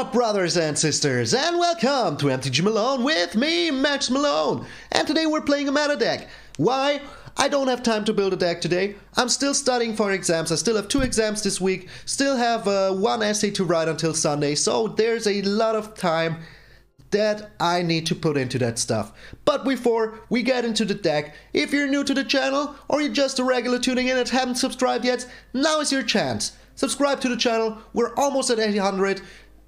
up, brothers and sisters, and welcome to MTG Malone with me, MtgA Malone. And today we're playing a meta deck. Why? I don't have time to build a deck today. I'm still studying for exams. I still have 2 exams this week. Still have 1 essay to write until Sunday. So there's a lot of time that I need to put into that stuff. But before we get into the deck, if you're new to the channel or you're just a regular tuning in and haven't subscribed yet, now is your chance. Subscribe to the channel. We're almost at 800.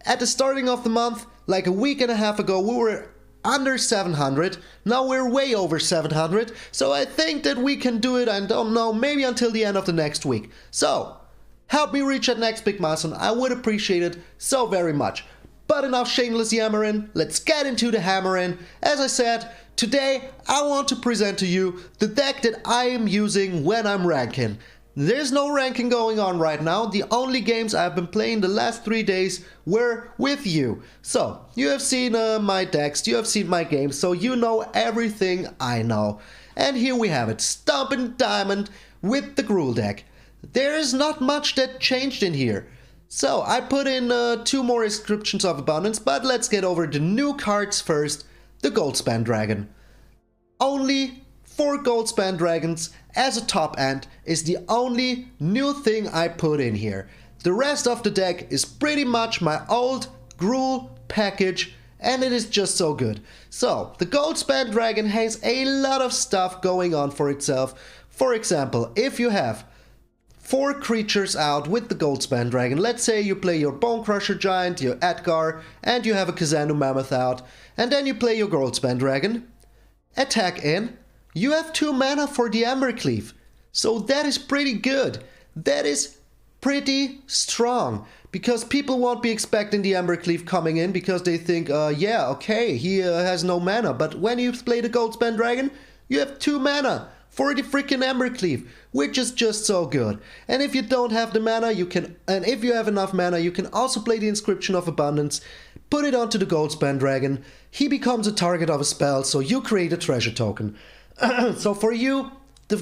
At the starting of the month, like a week and a half ago, we were under 700. Now we're way over 700. So I think that we can do it, I don't know, maybe until the end of the next week. So, help me reach that next big milestone. I would appreciate it so very much. But enough shameless yammering, let's get into the hammering. As I said, today I want to present to you the deck that I am using when I'm ranking. There's no ranking going on right now. The only games I've been playing the last 3 days were with you. So, you have seen my decks, you have seen my games, so you know everything I know. And here we have it, Stompin Diamond with the GRUUL deck. There is not much that changed in here. So, I put in 2 more Inscriptions of Abundance, but let's get over the new cards first. The Goldspan Dragon. Only 4 Goldspan Dragons as a top end is the only new thing I put in here. The rest of the deck is pretty much my old GRUUL package, and it is just so good. So, the Goldspan Dragon has a lot of stuff going on for itself. For example, if you have 4 creatures out with the Goldspan Dragon, let's say you play your Bone Crusher Giant, your MtgA, and you have a Kazandu Mammoth out, and then you play your Goldspan Dragon, attack in, you have 2 mana for the Embercleave. So that is pretty good. That is pretty strong. Because people won't be expecting the Embercleave coming in because they think, yeah, okay, he has no mana. But when you play the Goldspan Dragon, you have 2 mana for the freaking Embercleave, which is just so good. And if you don't have the mana, you can, and if you have enough mana, you can also play the Inscription of Abundance, put it onto the Goldspan Dragon. He becomes a target of a spell, so you create a treasure token. So for you,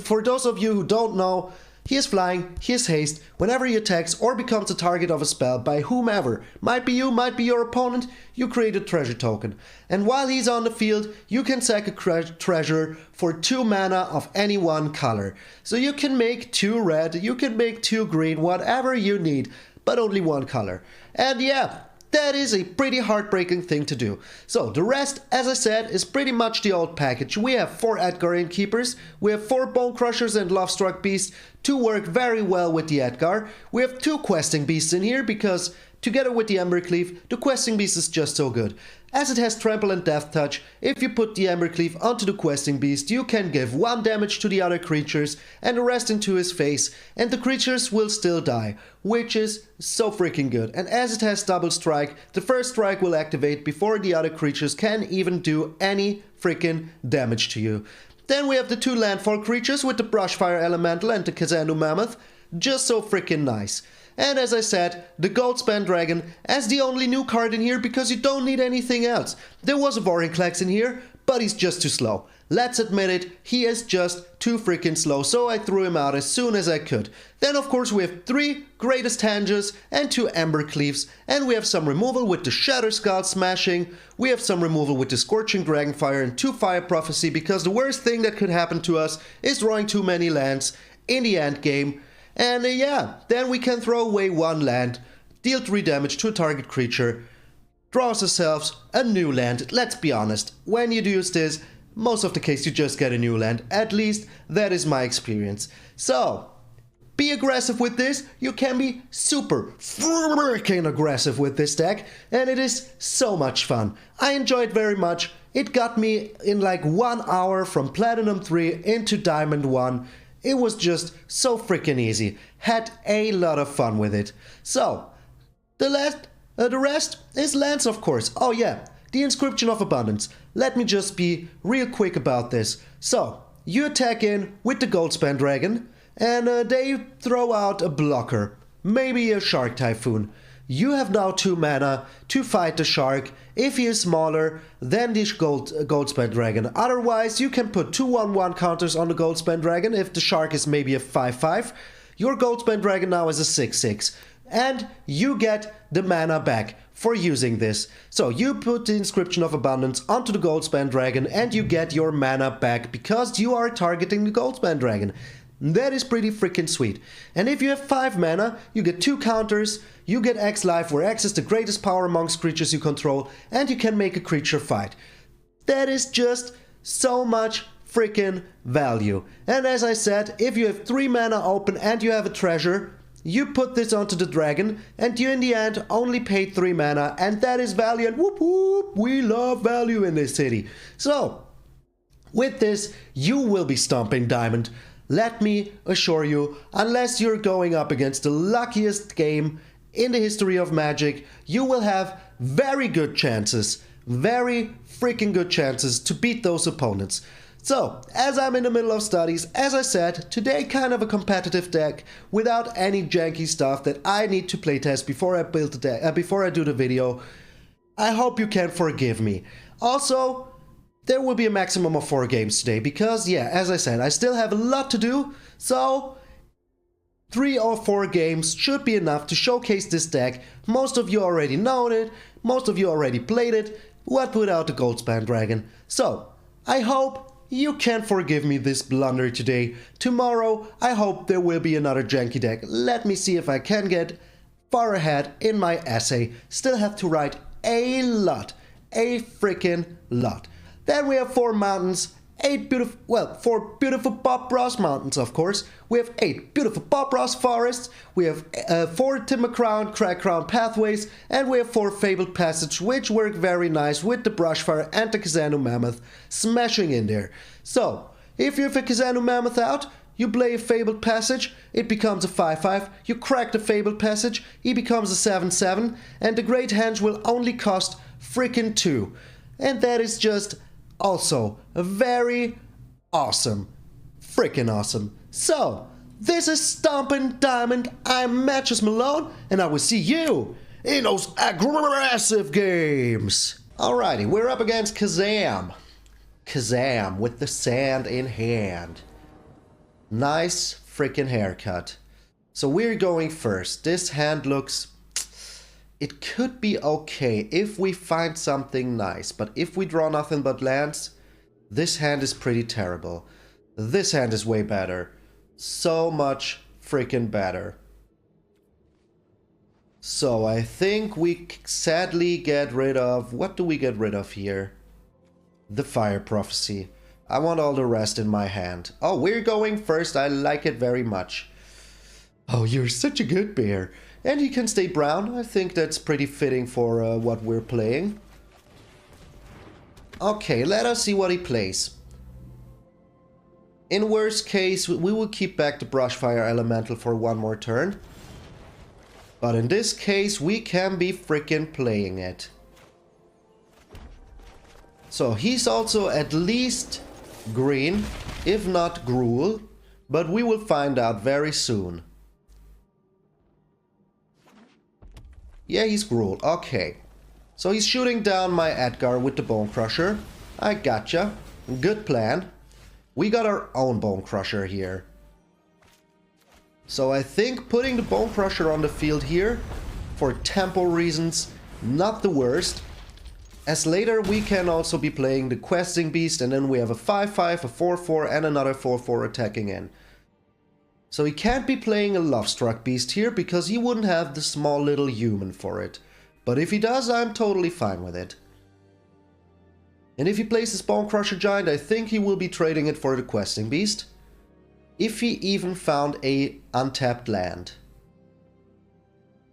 for those of you who don't know, he is flying, he is haste. Whenever he attacks or becomes a target of a spell by whomever, might be you, might be your opponent, you create a treasure token. And while he's on the field, you can sack a treasure for 2 mana of any one color. So you can make 2 red, you can make 2 green, whatever you need, but only 1 color. And yeah, that is a pretty heartbreaking thing to do. So the rest, as I said, is pretty much the old package. We have 4 MtgA Innkeepers, we have 4 Bone Crushers and Lovestruck Beasts to work very well with the MtgA. We have 2 Questing Beasts in here because together with the Embercleave, the Questing Beast is just so good. As it has Trample and Death Touch, if you put the Embercleave onto the Questing Beast, you can give 1 damage to the other creatures and the rest into his face, and the creatures will still die, which is so freaking good. And as it has Double Strike, the first strike will activate before the other creatures can even do any freaking damage to you. Then we have the 2 landfall creatures with the Brushfire Elemental and the Kazandu Mammoth, just so freaking nice. And as I said, the Goldspan Dragon as the only new card in here because you don't need anything else. There was a Vorinclex in here, but he's just too slow. Let's admit it, he is just too freaking slow, so I threw him out as soon as I could. Then of course we have 3 Greatest Tanges and 2 Embercleaves, and we have some removal with the Shatter Skull Smashing, we have some removal with the Scorching Dragonfire and 2 Fire Prophecy, because the worst thing that could happen to us is drawing too many lands in the end game. And yeah, then we can throw away 1 land, deal 3 damage to a target creature, draws ourselves a new land. Let's be honest, when you use this, most of the case you just get a new land, at least that is my experience. So, be aggressive with this, you can be super freaking aggressive with this deck, and it is so much fun. I enjoyed very much, it got me in like 1 hour from Platinum 3 into Diamond 1. It was just so freaking easy. Had a lot of fun with it. So, the rest is lands, of course. Oh yeah, the Inscription of Abundance. Let me just be real quick about this. So, you attack in with the Goldspan Dragon, and they throw out a blocker. Maybe a Shark Typhoon. You have now 2 mana to fight the shark if he is smaller than the Goldspan Dragon. Otherwise, you can put 2 1/1 counters on the Goldspan Dragon if the shark is maybe a 5/5. Your Goldspan Dragon now is a 6/6. and you get the mana back for using this. So you put the Inscription of Abundance onto the Goldspan dragon and you get your mana back because you are targeting the Goldspan dragon. That is pretty freaking sweet. And if you have 5 mana, you get 2 counters, you get X life, where X is the greatest power amongst creatures you control, and you can make a creature fight. That is just so much freaking value. And as I said, if you have 3 mana open and you have a treasure, you put this onto the dragon, and you in the end only paid 3 mana, and that is value, and whoop whoop, we love value in this city. So, with this, you will be Stompin Diamond. Let me assure you, unless you're going up against the luckiest game in the history of Magic, you will have very good chances, very freaking good chances to beat those opponents. So, as I'm in the middle of studies, as I said, today kind of a competitive deck without any janky stuff that I need to playtest before I build the deck, before I do the video. I hope you can forgive me. Also, there will be a maximum of 4 games today because, yeah, as I said, I still have a lot to do, so 3 or 4 games should be enough to showcase this deck. Most of you already know it, most of you already played it, what without the Goldspan dragon. So, I hope you can forgive me this blunder today. Tomorrow, I hope there will be another janky deck. Let me see if I can get far ahead in my essay. Still have to write a lot, a freaking lot. Then we have 4 mountains, 4 beautiful Bob Ross mountains, of course. We have 8 beautiful Bob Ross forests. We have 4 Timber Crown, Crack Crown pathways, and we have 4 Fabled Passage, which work very nice with the Brushfire and the Kazanu Mammoth smashing in there. So, if you have a Kazanu Mammoth out, you play a Fabled Passage, it becomes a 5/5, you crack the Fabled Passage, he becomes a 7/7, and the Great Henge will only cost freaking 2. And that is just also very awesome. Freaking awesome. So, this is Stompin Diamond, I'm MtgA Malone, and I will see you in those aggressive games. Alrighty, we're up against Kazam. Kazam with the sand in hand. Nice freaking haircut. So we're going first. This hand looks... It could be okay if we find something nice, but if we draw nothing but lands, this hand is pretty terrible. This hand is way better. So much freaking better. So I think we sadly get rid of... What do we get rid of here? The Fire Prophecy. I want all the rest in my hand. Oh, we're going first. I like it very much. Oh, you're such a good bear. And he can stay brown. I think that's pretty fitting for what we're playing. Okay, let us see what he plays. In worst case, we will keep back the Brushfire Elemental for 1 more turn. But in this case, we can be freaking playing it. So he's also at least green, if not GRUUL. But we will find out very soon. Yeah, he's GRUUL. Okay. So he's shooting down my MtgA with the Bone Crusher. I gotcha. Good plan. We got our own Bone Crusher here. So I think putting the Bone Crusher on the field here, for tempo reasons, not the worst. As later we can also be playing the Questing Beast, and then we have a 5/5, a 4/4, and another 4/4 attacking in. So he can't be playing a Lovestruck Beast here because he wouldn't have the small little human for it. But if he does, I'm totally fine with it. And if he plays his Bone Crusher Giant, I think he will be trading it for the Questing Beast. If he even found a untapped land.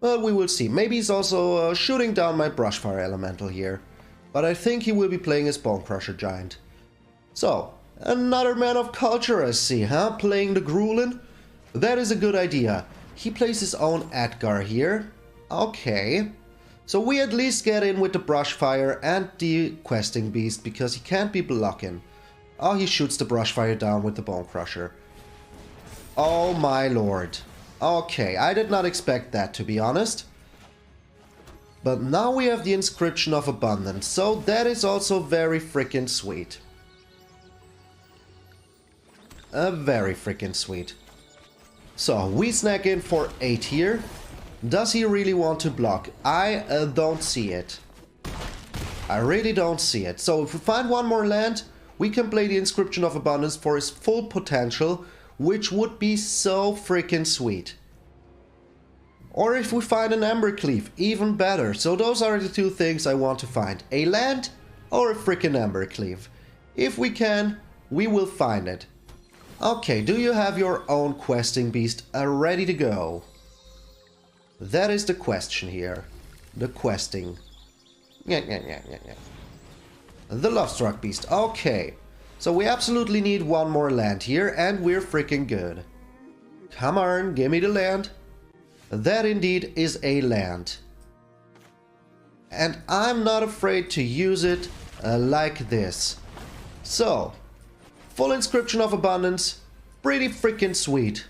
Well, we will see. Maybe he's also shooting down my Brushfire Elemental here. But I think he will be playing his Bone Crusher Giant. So, another man of culture I see, huh? Playing the Gruulin? That is a good idea. He plays his own MtgA here. Okay. So we at least get in with the Brushfire and the Questing Beast because he can't be blocking. Oh, he shoots the Brushfire down with the Bone Crusher. Oh my lord. Okay, I did not expect that, to be honest. But now we have the Inscription of Abundance, so that is also very freaking sweet. Very freaking sweet. So, we snack in for 8 here. Does he really want to block? I don't see it. I really don't see it. So if we find one more land, we can play the Inscription of Abundance for his full potential, which would be so freaking sweet. Or if we find an Ember Cleave, even better. So those are the two things I want to find. A land or a freaking Ember Cleave. If we can, we will find it. Okay, do you have your own questing beast ready to go? That is the question here. The questing. The Lovestruck beast. Okay. So we absolutely need one more land here and we're freaking good. Come on, give me the land. That indeed is a land. And I'm not afraid to use it like this. So, full Inscription of Abundance, pretty freaking sweet.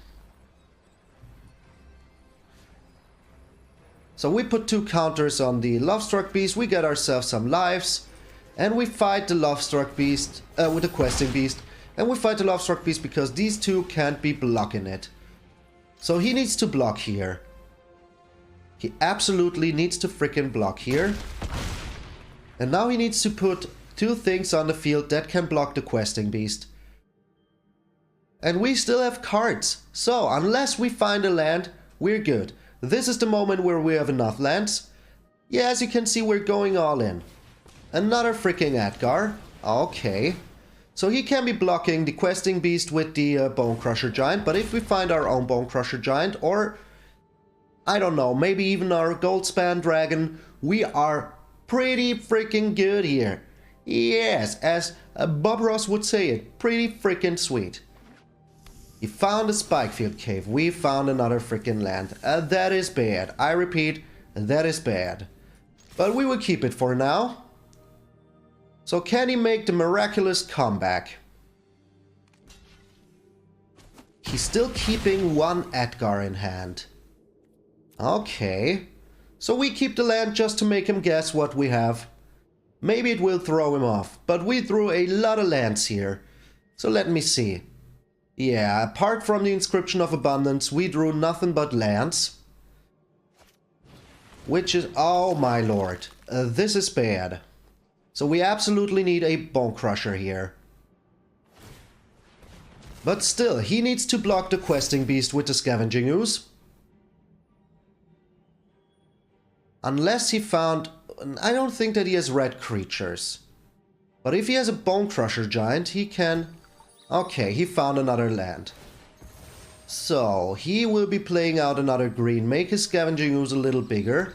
So we put 2 counters on the Lovestruck Beast, we get ourselves some lives, and we fight the Lovestruck Beast with the Questing Beast, and we fight the Lovestruck Beast because these two can't be blocking it. So he needs to block here. He absolutely needs to freaking block here. And now he needs to put 2 things on the field that can block the Questing Beast. And we still have cards. So unless we find a land, we're good. This is the moment where we have enough lands. Yeah, as you can see, we're going all in. Another freaking Edgar. Okay. So he can be blocking the Questing Beast with the Bone Crusher Giant. But if we find our own Bone Crusher Giant, or I don't know, maybe even our Goldspan Dragon, we are pretty freaking good here. Yes, as Bob Ross would say it, pretty freaking sweet. He found a Spikefield Cave. We found another freaking land. That is bad. I repeat, that is bad. But we will keep it for now. So can he make the miraculous comeback? He's still keeping 1 Edgar in hand. Okay. So we keep the land just to make him guess what we have. Maybe it will throw him off. But we threw a lot of lands here. So let me see. Yeah, apart from the Inscription of Abundance, we drew nothing but lands. Which is... oh my lord. This is bad. So we absolutely need a Bone Crusher here. But still, he needs to block the Questing Beast with the Scavenging Ooze. Unless he found... I don't think that he has red creatures. But if he has a Bone Crusher Giant, he can... okay, he found another land. So, he will be playing out another green, make his Scavenging Ooze a little bigger.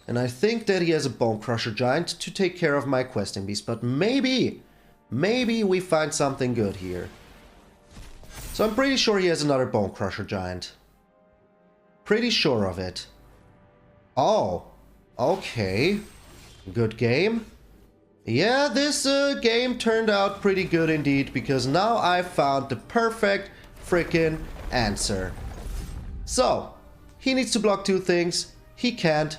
And I think that he has a Bone Crusher Giant to take care of my Questing Beast. But maybe we find something good here. So I'm pretty sure he has another Bone Crusher Giant. Pretty sure of it. Oh, okay. Good game. Yeah, this game turned out pretty good indeed, because now I found the perfect freaking answer. So, he needs to block 2 things. He can't.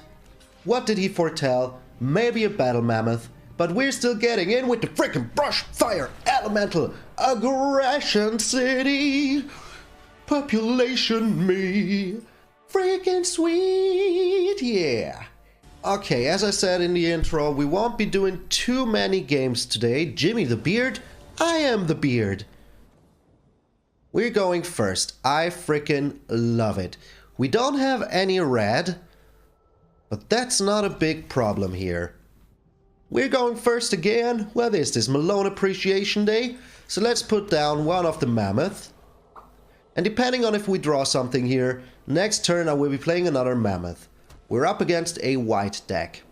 What did he foretell? Maybe a Battle Mammoth. But we're still getting in with the freaking Brush Fire Elemental Aggression City. Population me. Freaking sweet, yeah. Okay, as I said in the intro, we won't be doing too many games today. Jimmy the Beard, I am the Beard. We're going first. I freaking love it. We don't have any red, but that's not a big problem here. We're going first again. Well, this is Malone Appreciation Day, so let's put down one of the Mammoth. And depending on if we draw something here, next turn I will be playing another Mammoth. We're up against a white deck.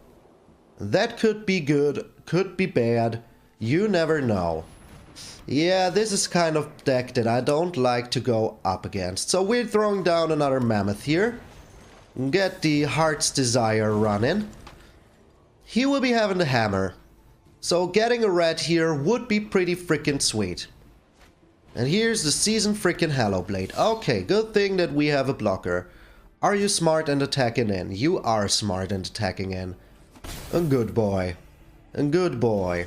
That could be good, could be bad, you never know. Yeah, this is kind of deck that I don't like to go up against. So we're throwing down another Mammoth here. Get the Heart's Desire running. He will be having the Hammer. So getting a red here would be pretty freaking sweet. And here's the Seasoned freaking Hallowblade. Okay, good thing that we have a blocker. Are you smart and attacking in? You are smart and attacking in. A good boy. A good boy.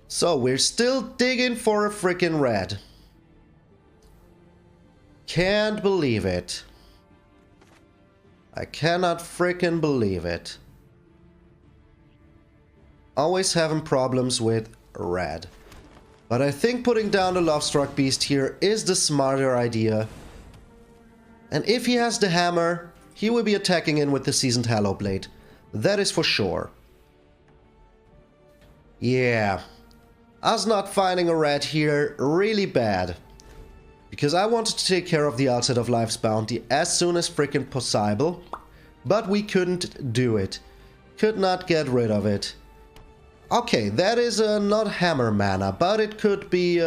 So we're still digging for a freaking red. Can't believe it. I cannot frickin' believe it. Always having problems with red. But I think putting down the Lovestruck Beast here is the smarter idea. And if he has the hammer, he will be attacking in with the Seasoned Hallowblade. That is for sure. Yeah. Us not finding a red here, really bad. Because I wanted to take care of the Outside of Life's bounty as soon as frickin' possible. But we couldn't do it. Could not get rid of it. Okay, that is not hammer mana, but it could be...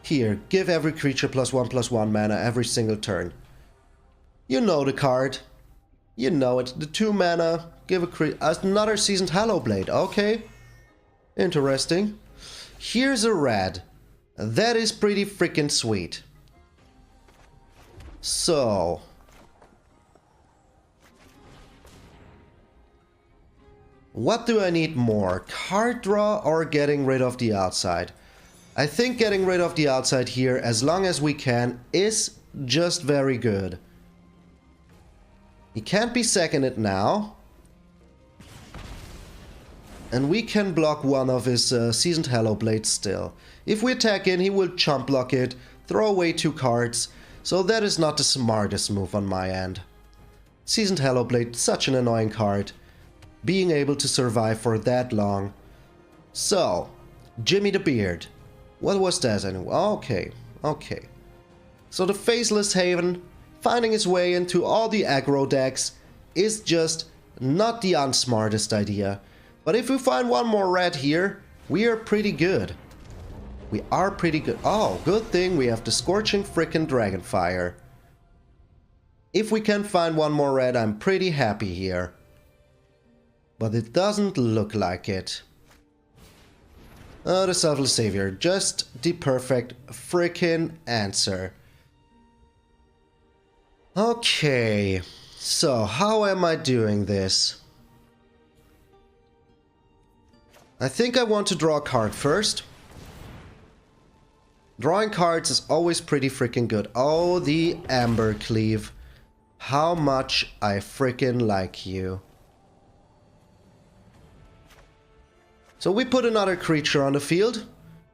Here, give every creature +1/+1 mana every single turn. You know the card. You know it. The 2 mana, give another Seasoned Hallowblade. Okay. Interesting. Here's a red. That is pretty freaking sweet. So... what do I need more? Card draw or getting rid of the outside? I think getting rid of the outside here, as long as we can, is just very good. He can't be seconded now. And we can block one of his Seasoned Hallowblades still. If we attack in, he will chump block it, throw away 2 cards. So that is not the smartest move on my end. Seasoned Hallowblade, such an annoying card. Being able to survive for that long. So, Jimmy the Beard. What was that anyway? Okay, okay. So the Faceless Haven, finding his way into all the aggro decks, is just not the unsmartest idea. But if we find one more red here, we are pretty good. We are pretty good. Oh, good thing we have the Scorching frickin' Dragonfire. If we can find one more red, I'm pretty happy here. But it doesn't look like it. The Selfless Savior. Just the perfect frickin' answer. Okay. So, how am I doing this? I think I want to draw a card first. Drawing cards is always pretty freaking good. Oh, the Ambercleave. How much I freaking like you. So we put another creature on the field,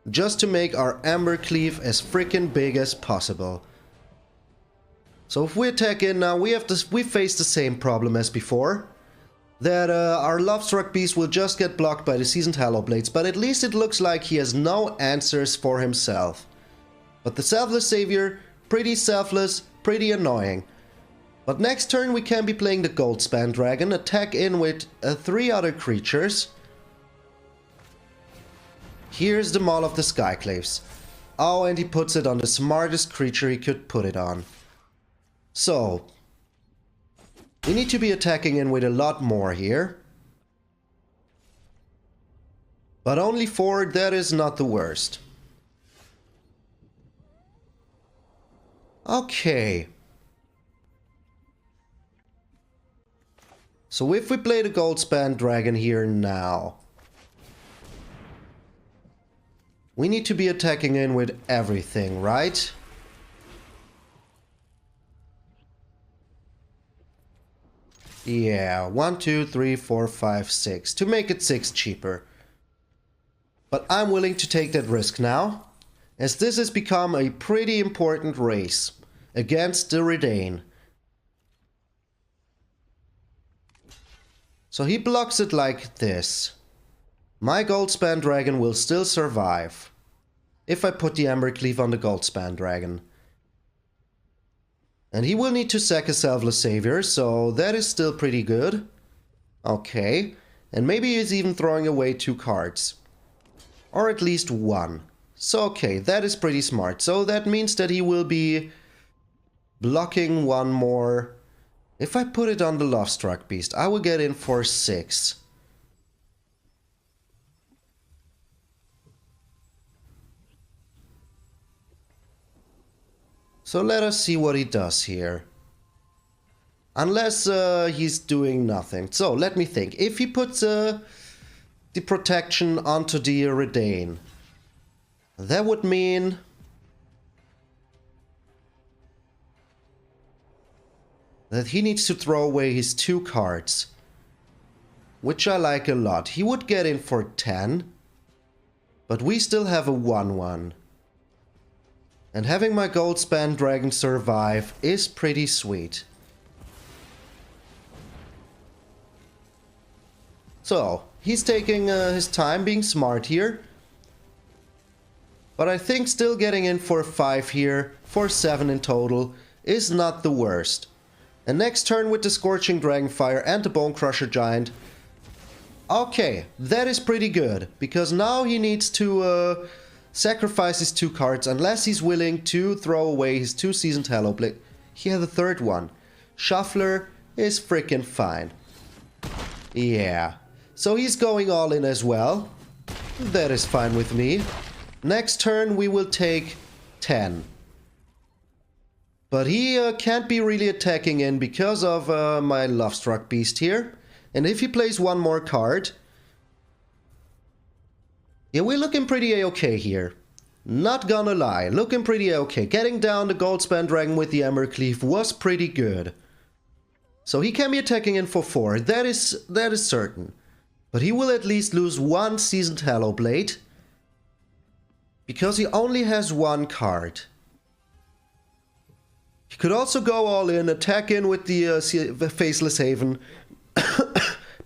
just to make our Ambercleave as freaking big as possible. So if we attack in now, we face the same problem as before. That our Lovestruck Beast will just get blocked by the Seasoned Hallowblades, but at least it looks like he has no answers for himself. But the Selfless Savior, pretty selfless, pretty annoying. But next turn we can be playing the Goldspan Dragon, attack in with 3 other creatures. Here's the Maul of the Skyclaves. Oh, and he puts it on the smartest creature he could put it on. So, we need to be attacking in with a lot more here. But only 4, that is not the worst. Okay. So if we play the Goldspan Dragon here now, we need to be attacking in with everything, right? Yeah, 1, 2, 3, 4, 5, 6. To make it 6 cheaper. But I'm willing to take that risk now, as this has become a pretty important race against the Redain. So he blocks it like this. My Goldspan Dragon will still survive if I put the Ambercleave on the Goldspan Dragon. And he will need to sack a Selfless Savior, so that is still pretty good. Okay, and maybe he's even throwing away 2 cards. Or at least 1. So okay, that is pretty smart. So that means that he will be blocking 1 more. If I put it on the Lovestruck Beast, I will get in for 6. So let us see what he does here. Unless he's doing nothing. So let me think. If he puts the protection onto the Redain, that would mean... that he needs to throw away his 2 cards. Which I like a lot. He would get in for 10. But we still have a 1-1. And having my Goldspan Dragon survive is pretty sweet. So, he's taking his time, being smart here. But I think still getting in for 5 here, for 7 in total, is not the worst. And next turn with the Scorching Dragonfire and the Bone Crusher Giant. Okay, that is pretty good, because now he needs to sacrifice his 2 cards unless he's willing to throw away his 2 Seasoned Hellblade. He had a 3rd one. Shuffler is freaking fine. Yeah. So he's going all in as well. That is fine with me. Next turn we will take 10. But he can't be really attacking in because of my Lovestruck Beast here. And if he plays 1 more card... yeah, we're looking pretty a-okay here. Not gonna lie, looking pretty a-okay. Getting down the Goldspan Dragon with the Embercleave was pretty good. So he can be attacking in for 4, that is certain. But he will at least lose 1 Seasoned Hellblade. Because he only has 1 card. He could also go all in, attack in with the Faceless Haven.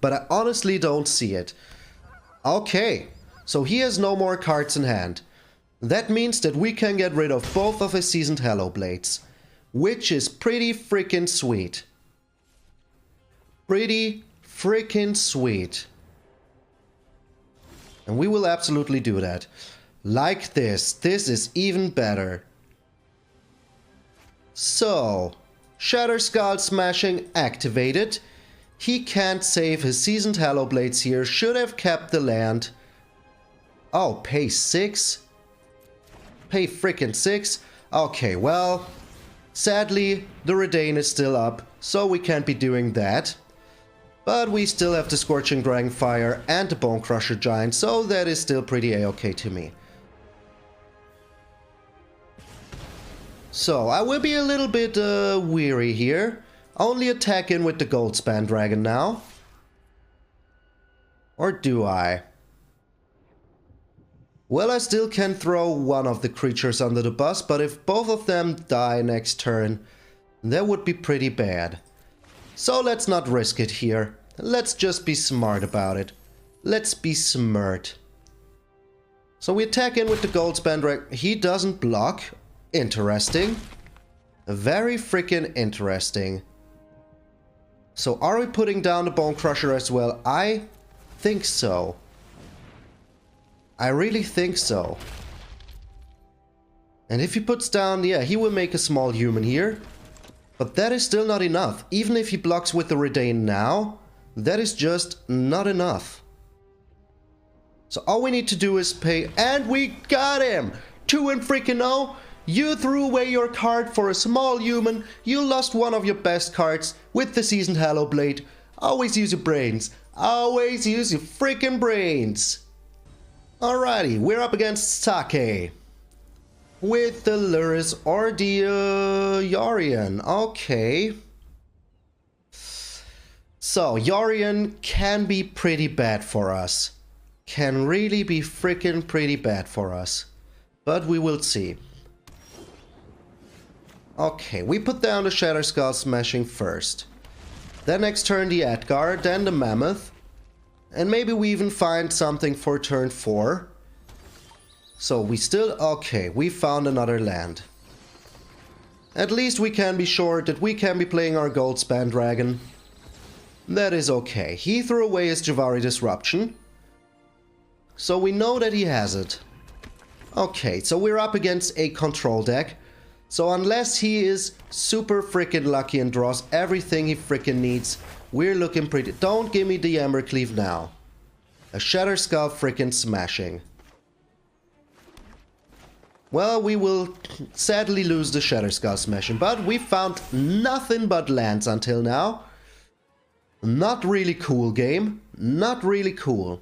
But I honestly don't see it. Okay, so he has no more cards in hand. That means that we can get rid of both of his Seasoned Hellblades. Which is pretty freaking sweet. Pretty freaking sweet. And we will absolutely do that. Like this. This is even better. So, Shatter Skull Smashing activated. He can't save his Seasoned Hellblades here. Should have kept the land. Oh, pay 6? Pay freaking 6? Okay, well, sadly, the Redain is still up, so we can't be doing that. But we still have the Scorching Dragonfire and the Bone Crusher Giant, so that is still pretty a-okay to me. So, I will be a little bit weary here. Only attack in with the Goldspan Dragon now. Or do I? Well, I still can throw one of the creatures under the bus, but if both of them die next turn, that would be pretty bad. So let's not risk it here. Let's just be smart about it. Let's be smart. So we attack in with the Goldspan Dragon. He doesn't block. Interesting. Very freaking interesting. So are we putting down the Bone Crusher as well? I think so. I really think so. And if he puts down, yeah, he will make a small human here. But that is still not enough. Even if he blocks with the Redain now, that is just not enough. So all we need to do is pay, and we got him! 2-0. You threw away your card for a small human. You lost one of your best cards with the Seasoned Hellblade. Always use your brains. Always use your freaking brains. Alrighty, we're up against Sake. With the Lurrus or the Yorion. Okay. So, Yorion can be pretty bad for us. Can really be freaking pretty bad for us. But we will see. Okay, we put down the Shatter Skull Smashing first. Then next turn the Edgar, then the Mammoth. And maybe we even find something for turn 4. So we still... okay, we found another land. At least we can be sure that we can be playing our Goldspan Dragon. That is okay. He threw away his Javari Disruption. So we know that he has it. Okay, so we're up against a control deck. So unless he is super freaking lucky and draws everything he freaking needs, we're looking pretty... don't give me the Embercleave now. A Shatter Skull freaking Smashing. Well, we will sadly lose the Shatter Skull Smashing, but we found nothing but lands until now. Not really cool, game. Not really cool.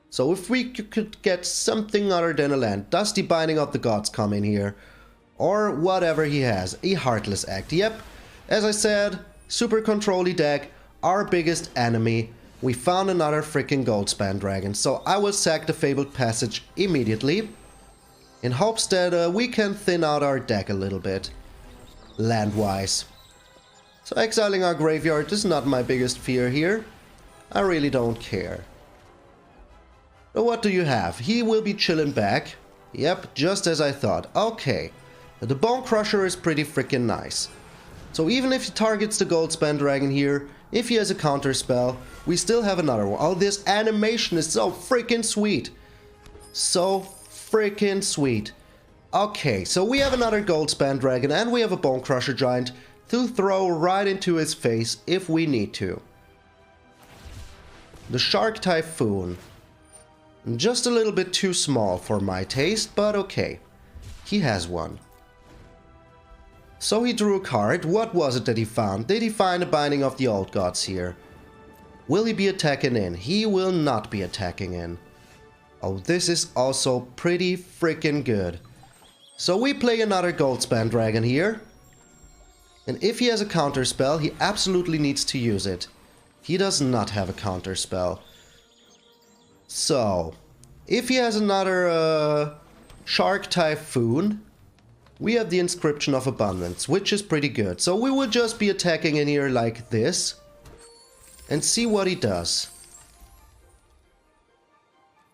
So if we could get something other than a land, does the Binding of the Gods come in here? Or whatever he has. A Heartless Act. Yep. As I said, super control-y deck, our biggest enemy. We found another freaking Goldspan dragon, so I will sack the Fabled Passage immediately, in hopes that we can thin out our deck a little bit, land-wise. So exiling our graveyard is not my biggest fear here. I really don't care. But what do you have? He will be chilling back. Yep, just as I thought. Okay, the Bone Crusher is pretty freaking nice. So even if he targets the Goldspan dragon here, if he has a counter spell, we still have another one. Oh, this animation is so freaking sweet. So freaking sweet. Okay, so we have another Goldspan dragon and we have a Bone Crusher Giant to throw right into his face if we need to. The Shark Typhoon. Just a little bit too small for my taste, but okay. He has one. So he drew a card. What was it that he found? Did he find a Binding of the Old Gods here? Will he be attacking in? He will not be attacking in. Oh, this is also pretty freaking good. So we play another Goldspan dragon here. And if he has a counter spell, he absolutely needs to use it. He does not have a counter spell. So, if he has another Shark Typhoon, we have the Inscription of Abundance, which is pretty good. So we will just be attacking in here like this and see what he does.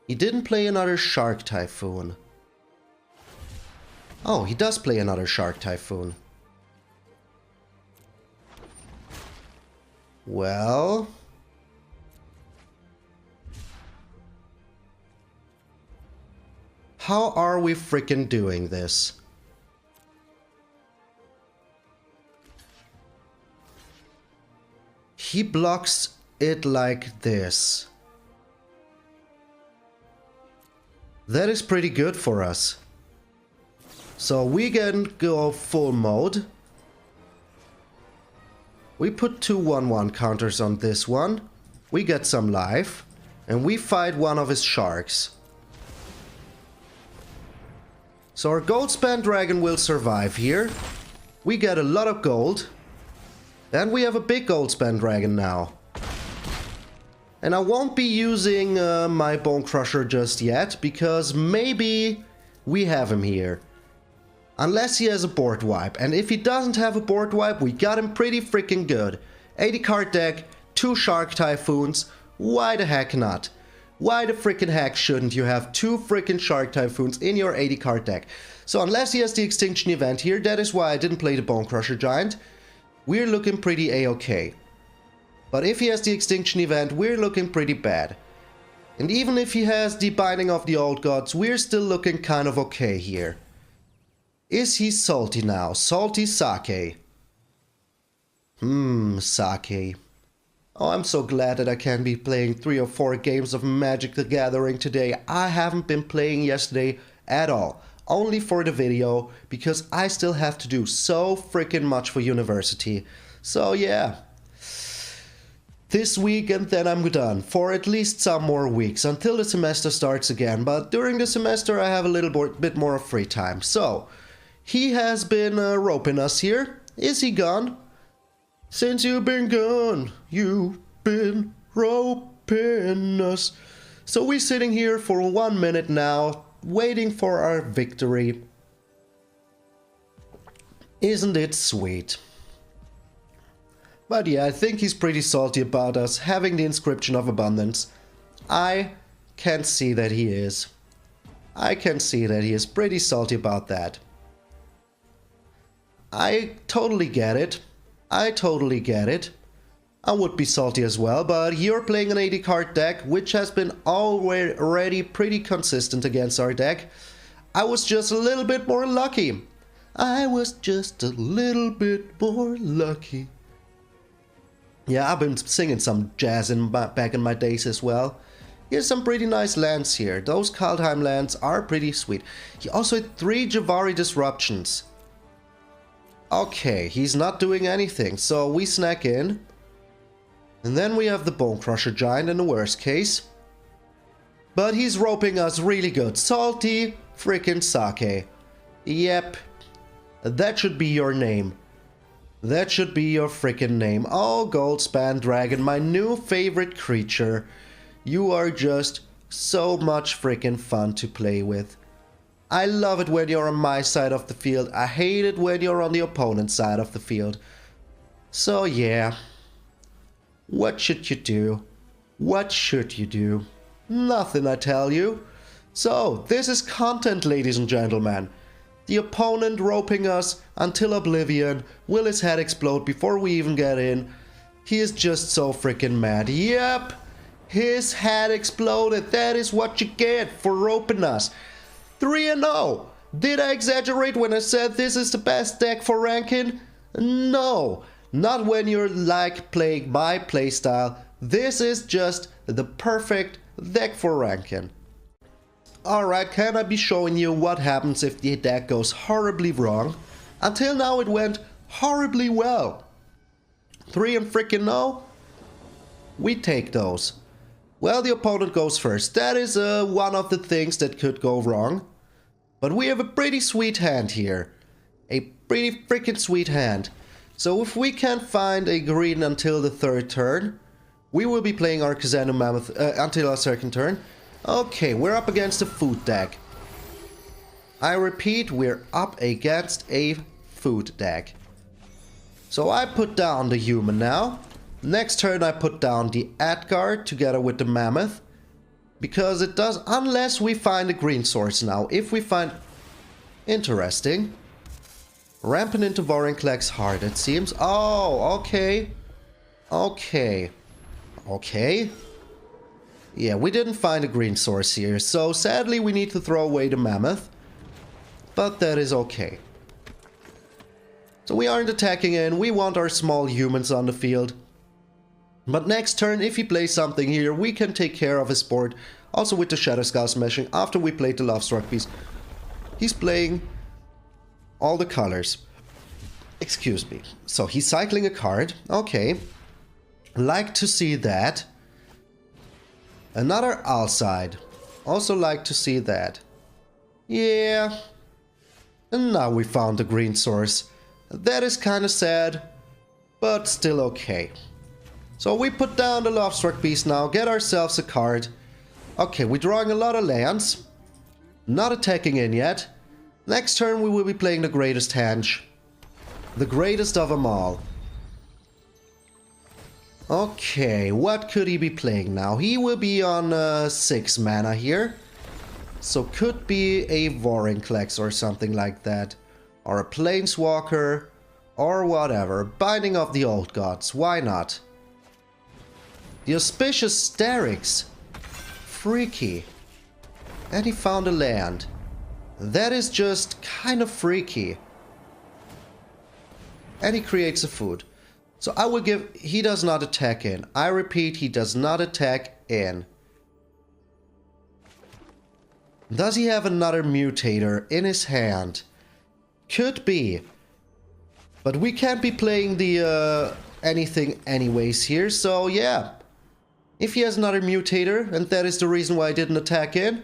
He didn't play another Shark Typhoon. Oh, he does play another Shark Typhoon. Well, how are we freaking doing this? He blocks it like this. That is pretty good for us. So we can go full mode. We put two 1/1 counters on this one. We get some life. And we fight one of his sharks. So our Goldspan dragon will survive here. We get a lot of gold. And we have a big Goldspan dragon now. And I won't be using my Bone Crusher just yet, because maybe we have him here. Unless he has a board wipe. And if he doesn't have a board wipe, we got him pretty freaking good. 80 card deck, 2 Shark Typhoons. Why the heck not? Why the freaking heck shouldn't you have 2 freaking Shark Typhoons in your 80 card deck? So unless he has the Extinction Event here, that is why I didn't play the Bone Crusher Giant. We're looking pretty a-okay. But if he has the Extinction Event, we're looking pretty bad. And even if he has the Binding of the Old Gods, we're still looking kind of okay here. Is he salty now? Salty sake. Sake. Oh, I'm so glad that I can be playing 3 or 4 games of Magic the Gathering today. I haven't been playing yesterday at all. Only for the video, because I still have to do so freaking much for university. So yeah. This week and then I'm done. For at least some more weeks, until the semester starts again. But during the semester I have a little bit more of free time. So, he has been roping us here. Is he gone? Since you've been gone, you've been roping us. So we're sitting here for 1 minute now, waiting for our victory. Isn't it sweet? But yeah, I think he's pretty salty about us having the Inscription of Abundance. I can see that he is. I can see that he is pretty salty about that. I totally get it. I totally get it. I would be salty as well, but you're playing an 80 card deck, which has been already pretty consistent against our deck. I was just a little bit more lucky. I was just a little bit more lucky. Yeah, I've been singing some jazz back in my days as well. Here's some pretty nice lands here. Those Kaldheim lands are pretty sweet. He also had 3 Javari Disruptions. Okay, he's not doing anything, so we snack in. And then we have the Bone Crusher Giant in the worst case. But he's roping us really good. Salty freaking sake. Yep. That should be your name. That should be your frickin' name. Oh, Goldspan Dragon, my new favorite creature. You are just so much frickin' fun to play with. I love it when you're on my side of the field. I hate it when you're on the opponent's side of the field. So yeah. What should you do? What should you do? Nothing, I tell you. So, this is content, ladies and gentlemen. The opponent roping us until oblivion. Will his head explode before we even get in? He is just so freaking mad. Yep, his head exploded. That is what you get for roping us. 3-0. Did I exaggerate when I said this is the best deck for ranking? No, not when you're like playing my playstyle. This is just the perfect deck for ranking. Alright, can I be showing you what happens if the deck goes horribly wrong? Until now it went horribly well. 3-0? We take those. Well, the opponent goes first. That is one of the things that could go wrong. But we have a pretty sweet hand here. A pretty freaking sweet hand. So if we can't find a green until the third turn, we will be playing our Kazanu Mammoth until our second turn. Okay, we're up against a food deck. I repeat, we're up against a food deck. So I put down the human now. Next turn I put down the Adguard together with the Mammoth. Because it does, unless we find a green source now. If we find... Interesting. Rampant into Vorinclex Heart, it seems. Oh, okay. Okay. Okay. Yeah, we didn't find a green source here, so sadly we need to throw away the Mammoth. But that is okay. So we aren't attacking in, we want our small humans on the field. But next turn, if he plays something here, we can take care of his board. Also with the Shadow Skull Smashing, after we played the Lovestruck piece. He's playing all the colors. Excuse me. So he's cycling a card, okay. Like to see that. Another Alcide. Also like to see that. Yeah. And now we found the green source. That is kind of sad, but still okay. So we put down the Lovestruck Beast now, get ourselves a card. Okay, we're drawing a lot of lands. Not attacking in yet. Next turn we will be playing the greatest Henge. The greatest of them all. Okay, what could he be playing now? He will be on 6 mana here. So could be a Vorinclex or something like that. Or a Planeswalker. Or whatever. Binding of the Old Gods. Why not? The Auspicious Sterix. Freaky. And he found a land. That is just kind of freaky. And he creates a food. So I will give... He does not attack in. I repeat, he does not attack in. Does he have another Mutator in his hand? Could be. But we can't be playing the anything anyways here, so yeah. If he has another Mutator, and that is the reason why I didn't attack in,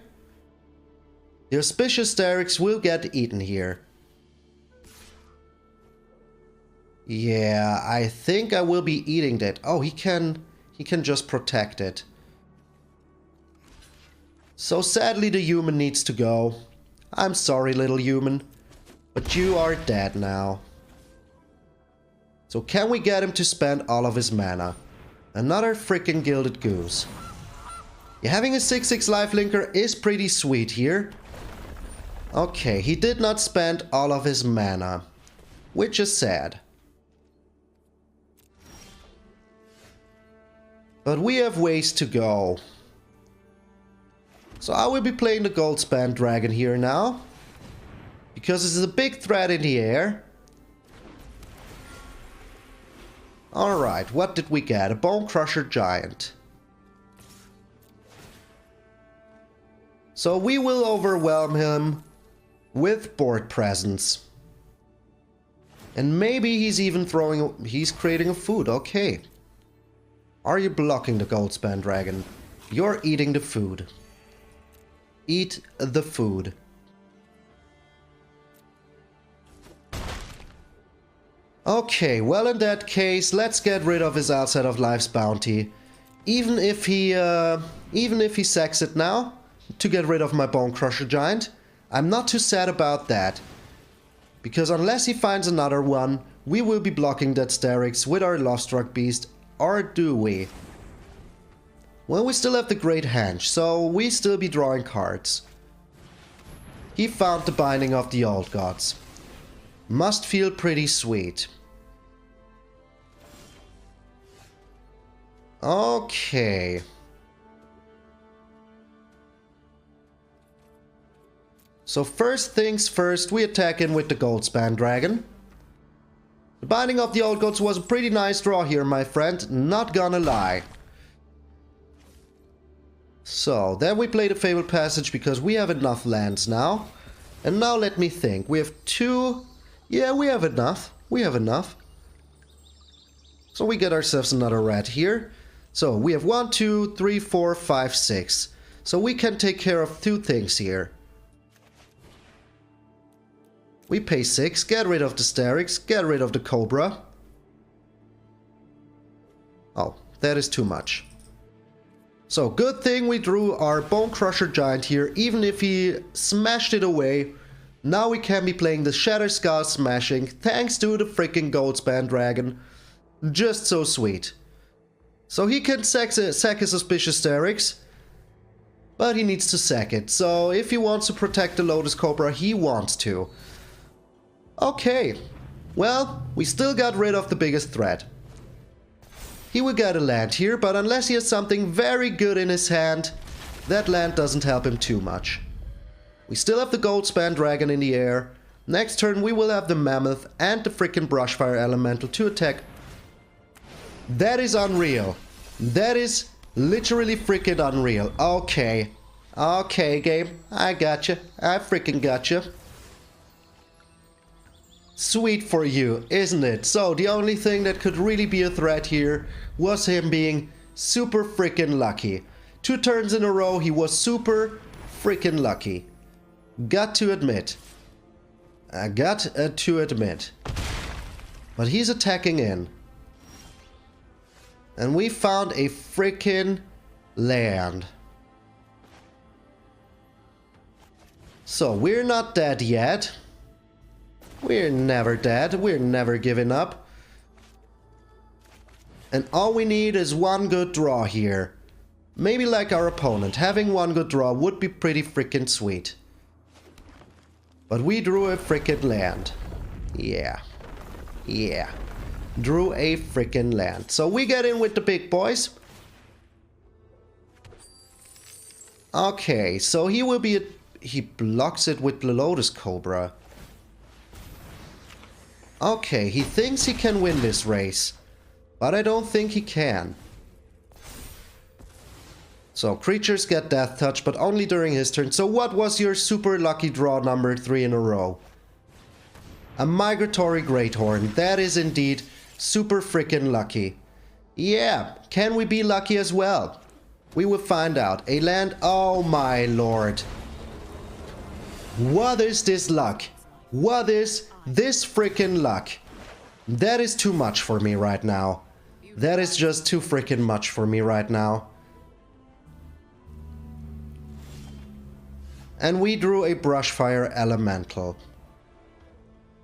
the Auspicious Sterix will get eaten here. Yeah, I think I will be eating that. Oh, he can just protect it. So sadly the human needs to go. I'm sorry, little human, but you are dead now. So can we get him to spend all of his mana? Another freaking Gilded Goose. Yeah, having a 6/6 lifelinker is pretty sweet here. Okay, he did not spend all of his mana, which is sad. But we have ways to go. So I will be playing the Goldspan Dragon here now. Because this is a big threat in the air. Alright, what did we get? A Bone Crusher Giant. So we will overwhelm him with board presence. And maybe he's even he's creating a food, okay. Are you blocking the Goldspan Dragon? You're eating the food. Eat the food. Okay, well in that case, let's get rid of his Outside of Life's bounty. Even if he sacks it now, to get rid of my Bone Crusher Giant, I'm not too sad about that. Because unless he finds another one, we will be blocking that Sterix with our Lovestruck Beast, or do we? Well, we still have the Great Henge, so we still be drawing cards. He found the Binding of the Old Gods. Must feel pretty sweet. Okay. So first things first, we attack in with the Goldspan Dragon. The Binding of the Old Gods was a pretty nice draw here, my friend, not gonna lie. So, then we play the Fabled Passage because we have enough lands now. And now let me think, we have two... Yeah, we have enough. We have enough. So we get ourselves another red here. So we have 1, 2, 3, 4, 5, 6. So we can take care of two things here. We pay 6, get rid of the Sterix, get rid of the Cobra. Oh, that is too much. So good thing we drew our Bone Crusher Giant here, even if he smashed it away. Now we can be playing the Shatter Skull Smashing thanks to the freaking Goldspan Dragon. Just so sweet. So he can sack his Suspicious Sterix, but he needs to sack it. So if he wants to protect the Lotus Cobra, he wants to. Okay, well, we still got rid of the biggest threat. He will get a land here, but unless he has something very good in his hand, that land doesn't help him too much. We still have the Goldspan Dragon in the air. Next turn we will have the Mammoth and the frickin' Brushfire Elemental to attack. That is unreal. That is literally freaking unreal. Okay. Okay, game. I gotcha. I freaking gotcha. Sweet for you, isn't it? So, the only thing that could really be a threat here was him being super freaking lucky. 2 turns in a row, he was super freaking lucky. Got to admit. I got to admit. But he's attacking in. And we found a freaking land. So, we're not dead yet. We're never dead. We're never giving up. And all we need is one good draw here. Maybe like our opponent. Having one good draw would be pretty freaking sweet. But we drew a freaking land. Yeah. Yeah. Drew a freaking land. So we get in with the big boys. Okay, so he will be... He blocks it with the Lotus Cobra. Okay, he thinks he can win this race. But I don't think he can. So creatures get Death Touch, but only during his turn. So what was your super lucky draw number 3 in a row? A Migratory Greathorn. That is indeed super freaking lucky. Yeah, can we be lucky as well? We will find out. A land, oh my lord. What is this luck? What is this freaking luck? That is too much for me right now. That is just too freaking much for me right now. And we drew a Brushfire Elemental.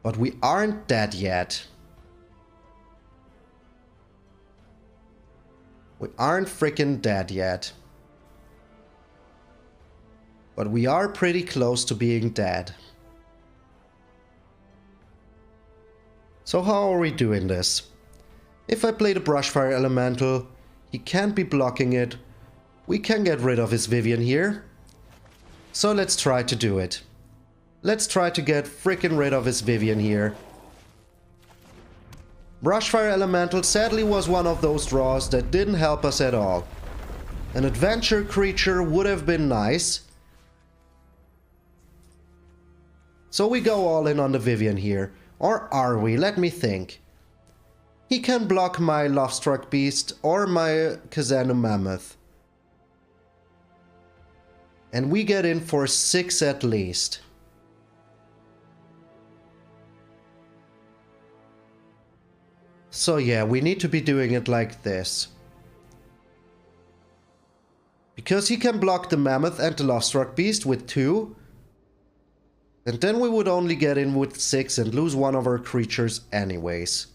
But we aren't dead yet. We aren't freaking dead yet. But we are pretty close to being dead. So how are we doing this? If I play the Brushfire Elemental, he can't be blocking it. We can get rid of his Vivian here. So let's try to do it. Let's try to get freaking rid of his Vivian here. Brushfire Elemental sadly was one of those draws that didn't help us at all. An adventure creature would have been nice. So we go all in on the Vivian here. Or are we? Let me think. He can block my Lovestruck Beast or my Kazanu Mammoth. And we get in for 6 at least. So yeah, we need to be doing it like this. Because he can block the Mammoth and the Lovestruck Beast with 2. And then we would only get in with 6 and lose one of our creatures anyways.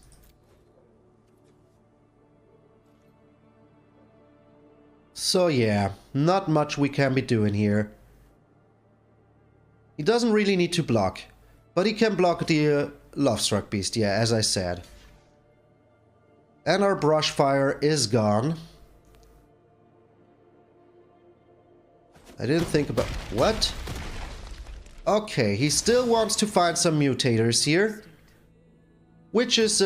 So yeah, not much we can be doing here. He doesn't really need to block. But he can block the Lovestruck Beast, yeah, as I said. And our Brush Fire is gone. I didn't think about... What? Okay, he still wants to find some mutators here. Which is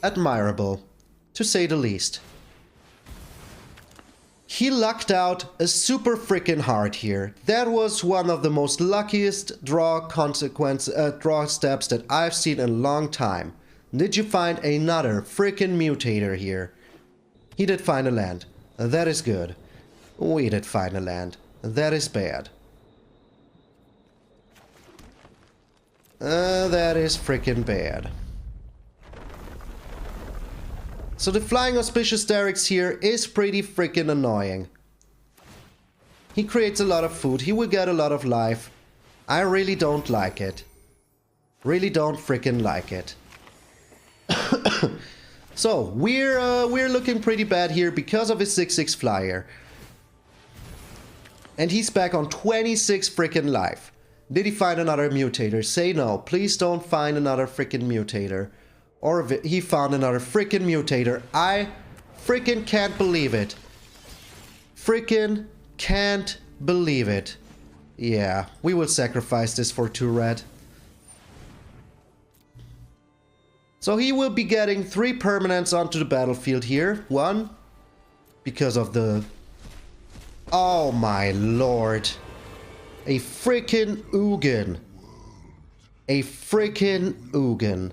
admirable, to say the least. He lucked out a super freaking hard here. That was one of the most luckiest draw steps that I've seen in a long time. Did you find another freaking mutator here? He did find a land. That is good. We did find a land. That is bad. That is freaking bad. So the Flying Auspicious Derricks here is pretty freaking annoying. He creates a lot of food. He will get a lot of life. I really don't like it. Really don't freaking like it. So we're looking pretty bad here because of his 6/6 flyer. And he's back on 26 freaking life. Did he find another mutator? Say no. Please don't find another freaking mutator. Or he found another freaking mutator. I freaking can't believe it. Freaking can't believe it. Yeah, we will sacrifice this for 2 red. So he will be getting 3 permanents onto the battlefield here. 1, because of the... Oh my lord. A freaking Ugin. A freaking Ugin.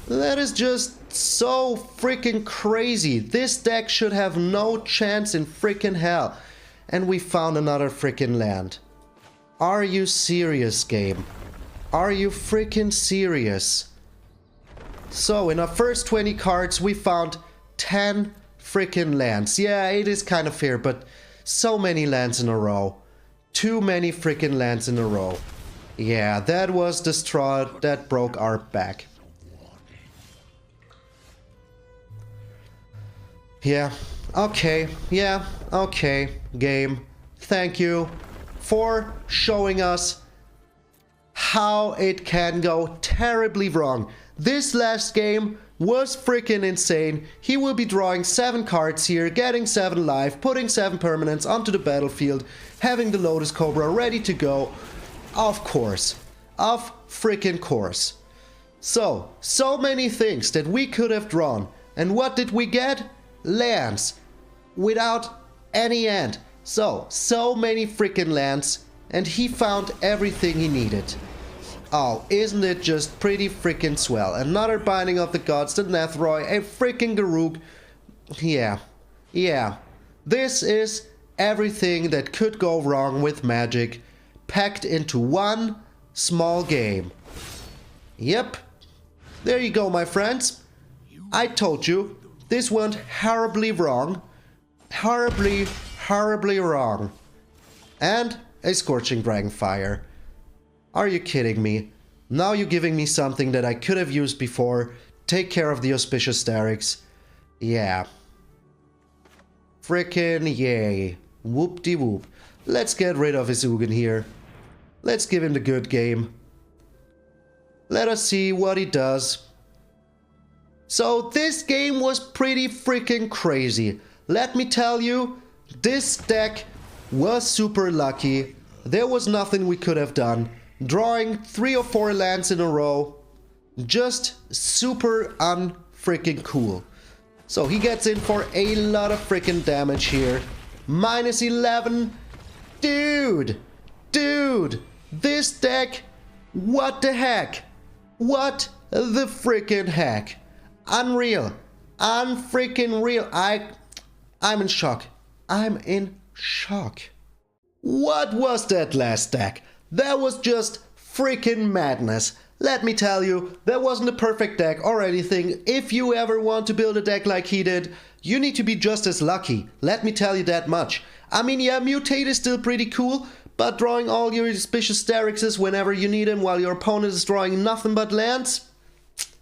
That is just so freaking crazy. This deck should have no chance in freaking hell. And we found another freaking land. Are you serious, game? Are you freaking serious? So, in our first 20 cards, we found 10 freaking lands. Yeah, it is kind of fair, but so many lands in a row. Too many freaking lands in a row. Yeah, that was the straw that broke our back. Yeah, okay, game. Thank you for showing us how it can go terribly wrong. This last game was freaking insane. He will be drawing 7 cards here, getting 7 life, putting 7 permanents onto the battlefield, having the Lotus Cobra ready to go. Of course. Of freaking course. So many things that we could have drawn. And what did we get? Lands. Without any end. So many freaking lands. And he found everything he needed. Oh, isn't it just pretty freaking swell? Another Binding of the Gods, the Nethroi, a freaking GRUUL. Yeah. This is everything that could go wrong with Magic, packed into one small game. Yep. There you go, my friends. I told you, this went horribly wrong. Horribly wrong. And a Scorching Dragonfire. Are you kidding me? Now you're giving me something that I could have used before. Take care of the Auspicious Derricks. Yeah. Frickin' yay. Whoop-de-whoop. Let's get rid of his Ugin here. Let's give him the good game. Let us see what he does. So this game was pretty freaking crazy. Let me tell you, this deck was super lucky. There was nothing we could have done. Drawing 3 or 4 lands in a row. Just super unfreaking cool. So he gets in for a lot of freaking damage here. Minus 11. Dude. This deck. What the heck? What the freaking heck? Unreal. Unfreaking real. I'm in shock. I'm in shock. What was that last deck? That was just freaking madness. Let me tell you, there wasn't a perfect deck or anything. If you ever want to build a deck like he did, you need to be just as lucky. Let me tell you that much. I mean, yeah, mutate is still pretty cool, but drawing all your suspicious Sterixes whenever you need them while your opponent is drawing nothing but lands?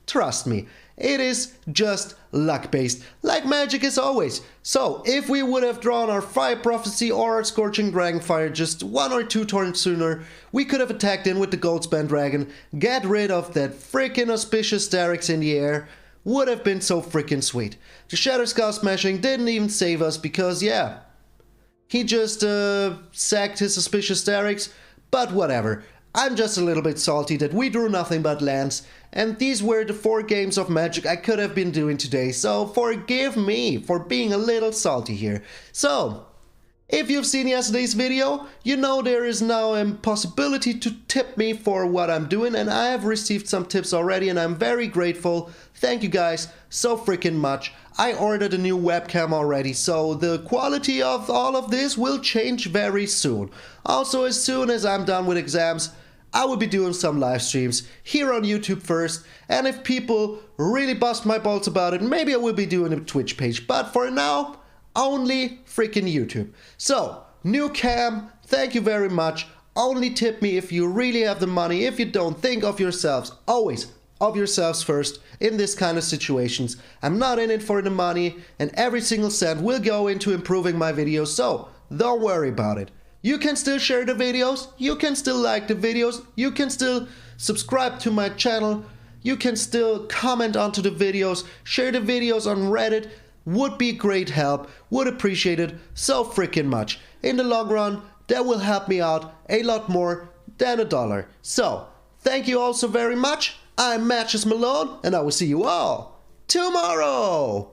Trust me, it is just luck-based, like Magic is always. So, if we would have drawn our Fire Prophecy or our Scorching Dragonfire just 1 or 2 turns sooner, we could have attacked in with the Goldspan Dragon, get rid of that freaking auspicious Sterix in the air. Would have been so freaking sweet. The Shatter Skull Smashing didn't even save us because, yeah, he just sacked his suspicious Sterix, but whatever. I'm just a little bit salty that we drew nothing but lands, and these were the 4 games of Magic I could have been doing today, so forgive me for being a little salty here. So, if you've seen yesterday's video, you know there is now a possibility to tip me for what I'm doing, and I have received some tips already and I'm very grateful. Thank you guys so freaking much. I ordered a new webcam already, so the quality of all of this will change very soon. Also, as soon as I'm done with exams, I will be doing some live streams here on YouTube first, and if people really bust my balls about it, maybe I will be doing a Twitch page, but for now, only freaking YouTube. So, new cam, thank you very much. Only tip me if you really have the money. If you don't, think of yourselves, always of yourselves first in this kind of situations. I'm not in it for the money, and every single cent will go into improving my videos, so don't worry about it. You can still share the videos, you can still like the videos, you can still subscribe to my channel, you can still comment onto the videos, share the videos on Reddit, would be great help, would appreciate it so freaking much. In the long run, that will help me out a lot more than $1. So, thank you all so very much. I'm MtgA Malone, and I will see you all tomorrow.